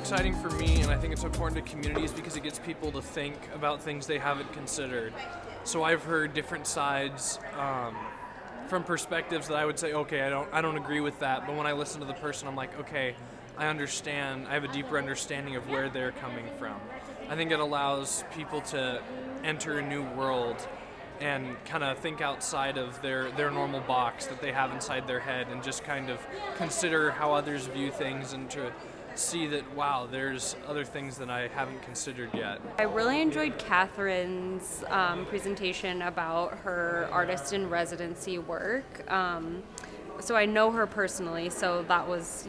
exciting for me, and I think it's important to communities because it gets people to think about things they haven't considered. So I've heard different sides from perspectives that I would say, okay, I don't agree with that, but when I listen to the person, I'm like, okay, I understand. I have a deeper understanding of where they're coming from. I think it allows people to enter a new world and kind of think outside of their normal box that they have inside their head, and just kind of consider how others view things, and to see that, wow, there's other things that I haven't considered yet. I really enjoyed Catherine's presentation about her artist in residency work. So I know her personally, so that was,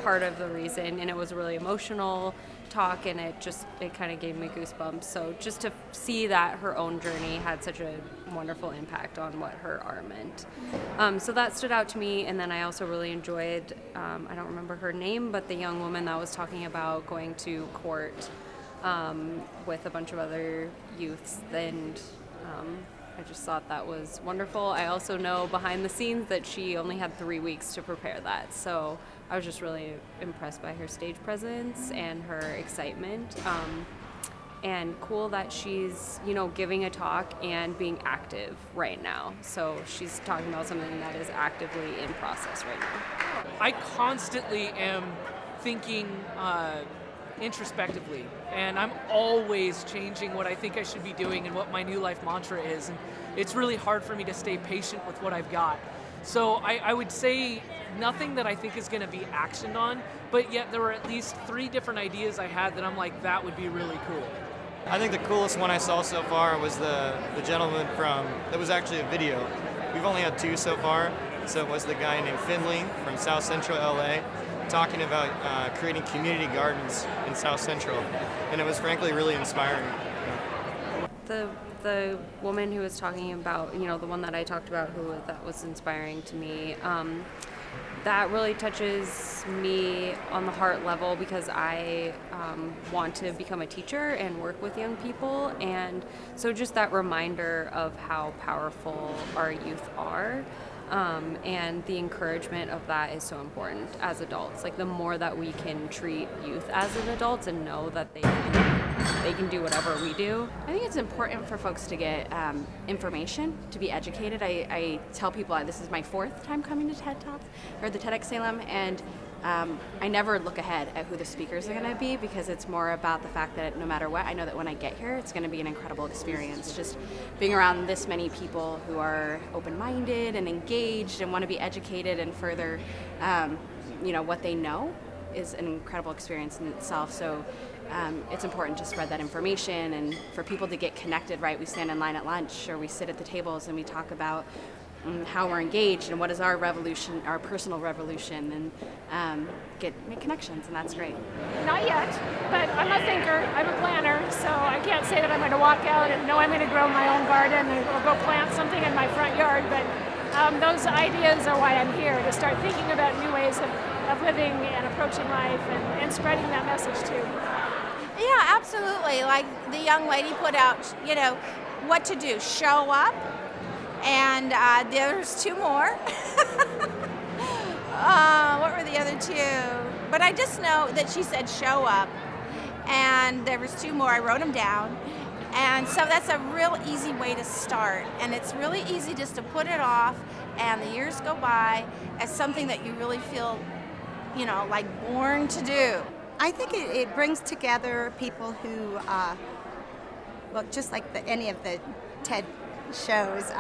part of the reason, and it was a really emotional talk, and it kind of gave me goosebumps. So just to see that her own journey had such a wonderful impact on what her art meant. So that stood out to me, and then I also really enjoyed, I don't remember her name, but the young woman that was talking about going to court with a bunch of other youths, and I just thought that was wonderful. I also know behind the scenes that she only had 3 weeks to prepare that, so I was just really impressed by her stage presence and her excitement. And cool that she's, giving a talk and being active right now. So she's talking about something that is actively in process right now. I constantly am thinking introspectively, and I'm always changing what I think I should be doing and what my new life mantra is, and it's really hard for me to stay patient with what I've got. So I would say nothing that I think is going to be actioned on, but yet there were at least 3 different ideas I had that I'm like, that would be really cool. I think the coolest one I saw so far was the gentleman that was actually a video. We've only had 2 so far, so it was the guy named Finley from South Central LA talking about creating community gardens in South Central, and it was frankly really inspiring. The woman who was talking about, the one that I talked about, that was inspiring to me, that really touches me on the heart level, because I want to become a teacher and work with young people, and so just that reminder of how powerful our youth are, and the encouragement of that is so important as adults. Like, the more that we can treat youth as an adults and know that they can do whatever we do. I think it's important for folks to get information, to be educated. I tell people this is my 4th time coming to TED Talks, or the TEDx Salem, and I never look ahead at who the speakers are going to be, because it's more about the fact that no matter what, I know that when I get here, it's going to be an incredible experience. Just being around this many people who are open-minded and engaged and want to be educated and further, what they know is an incredible experience in itself. So it's important to spread that information and for people to get connected, right? We stand in line at lunch, or we sit at the tables and we talk about how we're engaged and what is our revolution, our personal revolution, and make connections, and that's great. Not yet, but I'm a thinker, I'm a planner, so I can't say that I'm going to walk out and know I'm going to grow my own garden or go plant something in my front yard, but those ideas are why I'm here, to start thinking about new ways of living and approaching life, and spreading that message too. Yeah, absolutely. Like the young lady put out, what to do. Show up. And there's 2 more. What were the other 2? But I just know that she said show up. And there was 2 more. I wrote them down. And so that's a real easy way to start. And it's really easy just to put it off, and the years go by as something that you really feel, like born to do. I think it brings together people who, just like any of the TED shows,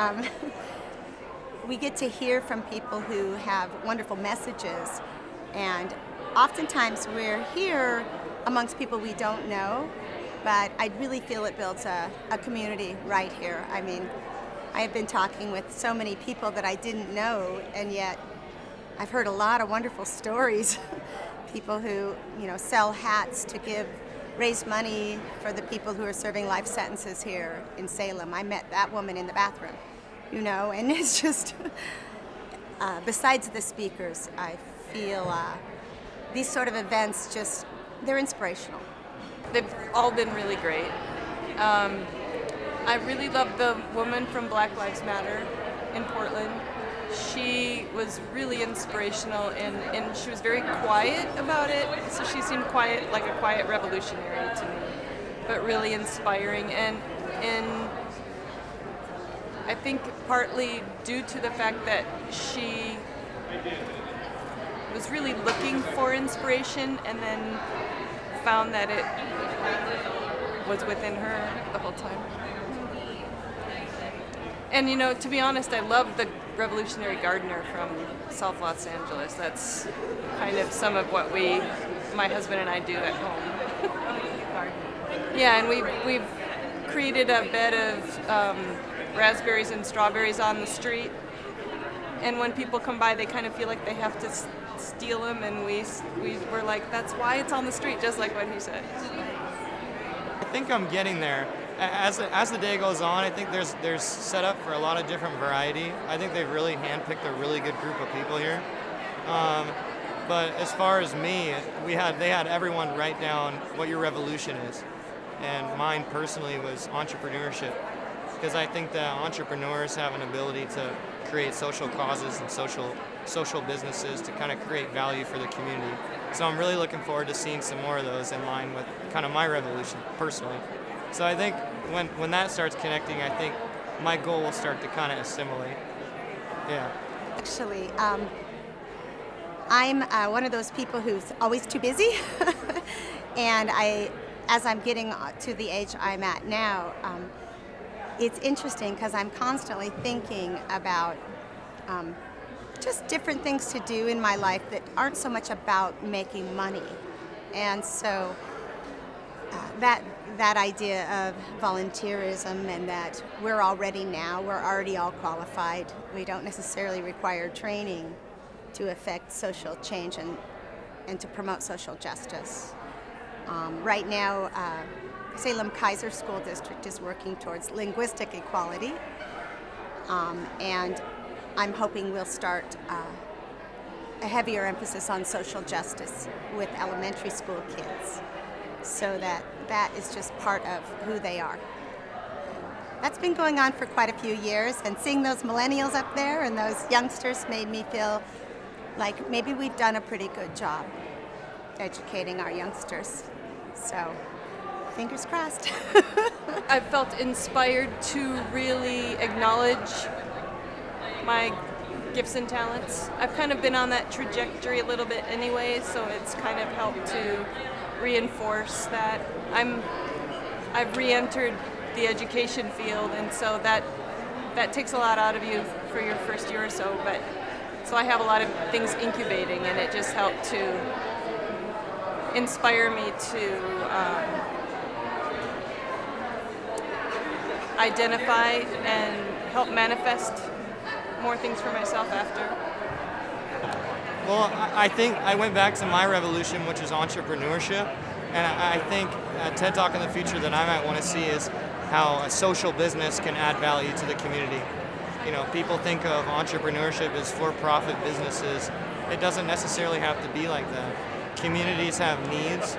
we get to hear from people who have wonderful messages, and oftentimes we're here amongst people we don't know, but I really feel it builds a community right here. I mean, I have been talking with so many people that I didn't know, and yet I've heard a lot of wonderful stories. People who, sell hats to raise money for the people who are serving life sentences here in Salem. I met that woman in the bathroom, and it's just, besides the speakers, I feel these sort of events they're inspirational. They've all been really great. I really love the woman from Black Lives Matter in Portland. she was really inspirational, and she was very quiet about it. So she seemed quiet, like a quiet revolutionary to me, but really inspiring. And I think partly due to the fact that she was really looking for inspiration and then found that it was within her the whole time. And you know, to be honest, I love the Revolutionary Gardener from South Los Angeles. That's kind of some of what my husband and I do at home. Yeah, and we've created a bed of raspberries and strawberries on the street. And when people come by, they kind of feel like they have to steal them, and we were like, that's why it's on the street, just like what he said. I think I'm getting there. As the day goes on, I think there's set up for a lot of different variety. I think they've really handpicked a really good group of people here. But as far as me, they had everyone write down what your revolution is, and mine personally was entrepreneurship, because I think that entrepreneurs have an ability to create social causes and social businesses to kind of create value for the community. So I'm really looking forward to seeing some more of those in line with kind of my revolution personally. So I think when that starts connecting, I think my goal will start to kind of assimilate. Yeah. Actually, I'm one of those people who's always too busy, and as I'm getting to the age I'm at now, it's interesting because I'm constantly thinking about just different things to do in my life that aren't so much about making money. And so that idea of volunteerism, and that we're already all qualified. We don't necessarily require training to affect social change and to promote social justice. Right now, Salem Kaiser School District is working towards linguistic equality, and I'm hoping we'll start a heavier emphasis on social justice with elementary school kids, so that is just part of who they are. That's been going on for quite a few years, and seeing those millennials up there and those youngsters made me feel like maybe we've done a pretty good job educating our youngsters. So, fingers crossed. I felt inspired to really acknowledge my gifts and talents. I've kind of been on that trajectory a little bit anyway, so it's kind of helped to reinforce that. I've re-entered the education field, and so that takes a lot out of you for your first year or so, but so I have a lot of things incubating, and it just helped to inspire me to identify and help manifest more things for myself after. Well, I think I went back to my revolution, which is entrepreneurship, and I think a TED Talk in the future that I might want to see is how a social business can add value to the community. You know, people think of entrepreneurship as for-profit businesses. It doesn't necessarily have to be like that. Communities have needs,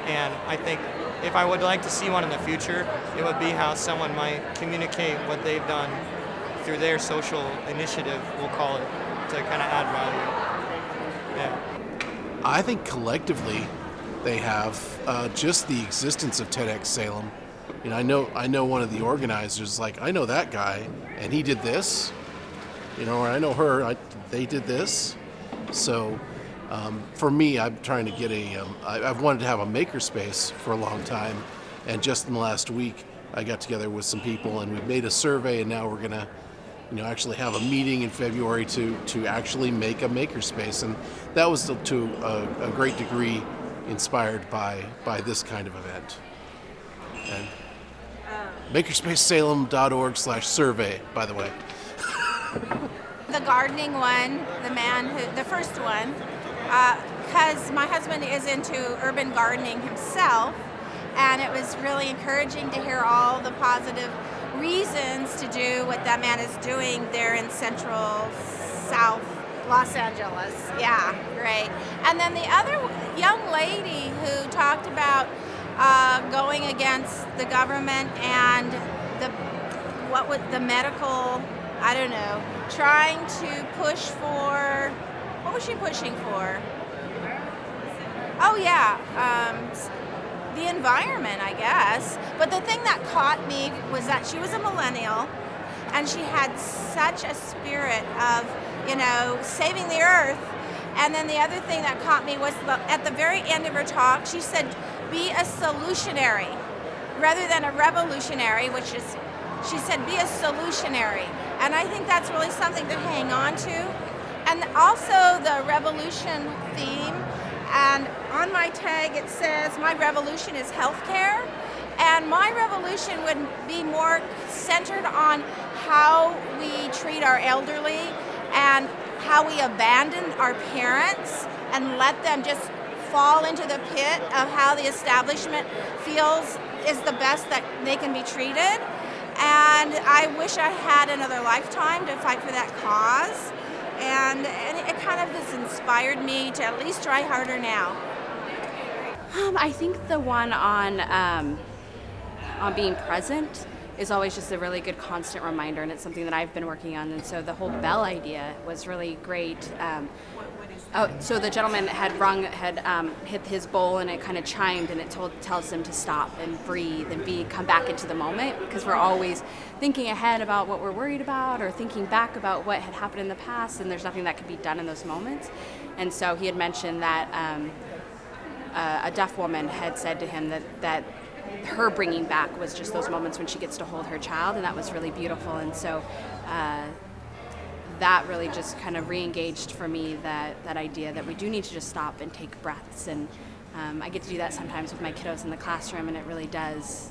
and I think if I would like to see one in the future, it would be how someone might communicate what they've done through their social initiative, we'll call it, to kind of add value. Yeah. I think collectively they have just the existence of TEDx Salem. You know, I know one of the organizers, like, I know that guy, and he did this, you know, or I know her, they did this. So for me, I'm trying to get I've wanted to have a makerspace for a long time, and just in the last week, I got together with some people, and we've made a survey, and now we're gonna, actually have a meeting in February to actually make a makerspace, and that was to a great degree inspired by this kind of event. And makerspacesalem.org/survey, by the way. The gardening one, the first one, because my husband is into urban gardening himself, and it was really encouraging to hear all the positive reasons to do what that man is doing there in central South Los Angeles. Yeah, great. And then the other young lady who talked about going against the government and the medical I don't know, trying to push for, what was she pushing for? Oh yeah, the environment, I guess. But the thing that caught me was that she was a millennial, and she had such a spirit of, saving the earth. And then the other thing that caught me was at the very end of her talk, she said, be a solutionary rather than a revolutionary, which is, she said, be a solutionary. And I think that's really something to hang on to. And also the revolution theme. And on my tag it says, my revolution is healthcare. And my revolution would be more centered on how we treat our elderly and how we abandon our parents and let them just fall into the pit of how the establishment feels is the best that they can be treated. And I wish I had another lifetime to fight for that cause. And it kind of has inspired me to at least try harder now. I think the one on being present is always just a really good constant reminder, and it's something that I've been working on. And so the whole bell idea was really great. So the gentleman had hit his bowl, and it kind of chimed, and it tells him to stop and breathe and come back into the moment, because we're always thinking ahead about what we're worried about or thinking back about what had happened in the past, and there's nothing that can be done in those moments. And so he had mentioned that a deaf woman had said to him that her bringing back was just those moments when she gets to hold her child, and that was really beautiful. And so that really just kind of re-engaged for me that idea that we do need to just stop and take breaths. And I get to do that sometimes with my kiddos in the classroom, and it really does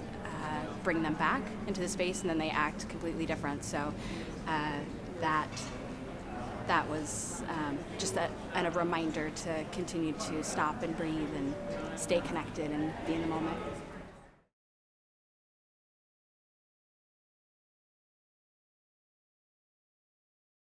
bring them back into the space, and then they act completely different. So that was just a reminder to continue to stop and breathe and stay connected and be in the moment.